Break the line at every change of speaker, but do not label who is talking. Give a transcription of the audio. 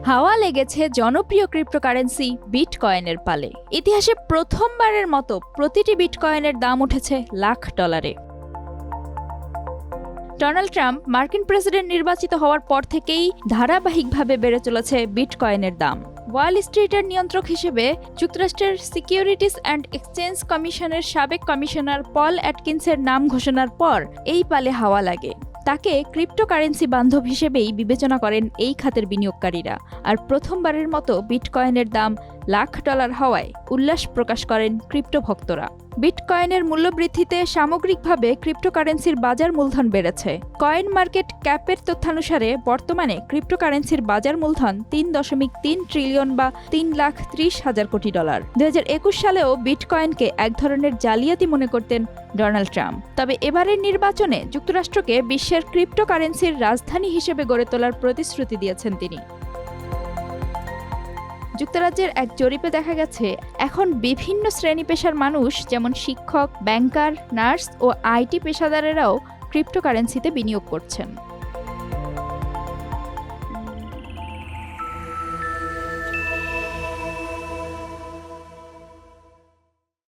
হাওয়া লেগেছে জনপ্রিয় ক্রিপ্টোকারেন্সি বিটকয়েনের পালে। ইতিহাসে প্রথমবারের মতো প্রতিটি বিটকয়েনের দাম উঠেছে লাখ ডলারে। ডোনাল্ড ট্রাম্প মার্কিন প্রেসিডেন্ট নির্বাচিত হওয়ার পর থেকেই ধারাবাহিকভাবে বেড়ে চলেছে বিটকয়েনের দাম। ওয়াল স্ট্রিটের নিয়ন্ত্রক হিসেবে যুক্তরাষ্ট্রের সিকিউরিটিজ অ্যান্ড এক্সচেঞ্জ কমিশনের সাবেক কমিশনার পল অ্যাটকিন্সের নাম ঘোষণার পর এই পালে হাওয়া লাগে। তাকে ক্রিপ্টোকারেন্সি বান্ধব হিসেবেই বিবেচনা করেন এই খাতের বিনিয়োগকারীরা। আর প্রথমবারের মতো বিটকয়েনের দাম লাখ ডলার হওয়ায় উল্লাস প্রকাশ করেন ক্রিপ্টো ভক্তরা। বিটকয়েনের মূল্যবৃদ্ধিতে সামগ্রিকভাবে ক্রিপ্টোকারেন্সির বাজার মূলধন বেড়েছে। কয়েন মার্কেট ক্যাপের তথ্যানুসারে বর্তমানে ক্রিপ্টোকারেন্সির বাজার মূলধন ৩.৩ ট্রিলিয়ন বা ৩,৩০,০০০ কোটি ডলার। ২০২১ সালেও বিটকয়েনকে এক ধরনের জালিয়াতি মনে করতেন ডোনাল্ড ট্রাম্প। তবে এবারের নির্বাচনে যুক্তরাষ্ট্রকে বিশ্বের ক্রিপ্টোকারেন্সির রাজধানী হিসেবে গড়ে তোলার প্রতিশ্রুতি দিয়েছেন তিনি। যুক্তরাজ্যের এক জরিপে দেখা গেছে, এখন বিভিন্ন শ্রেণী পেশার মানুষ যেমন শিক্ষক, ব্যাংকার, নার্স ও আইটি পেশাদারেরাও ক্রিপ্টোকারেন্সিতে বিনিয়োগ করছেন।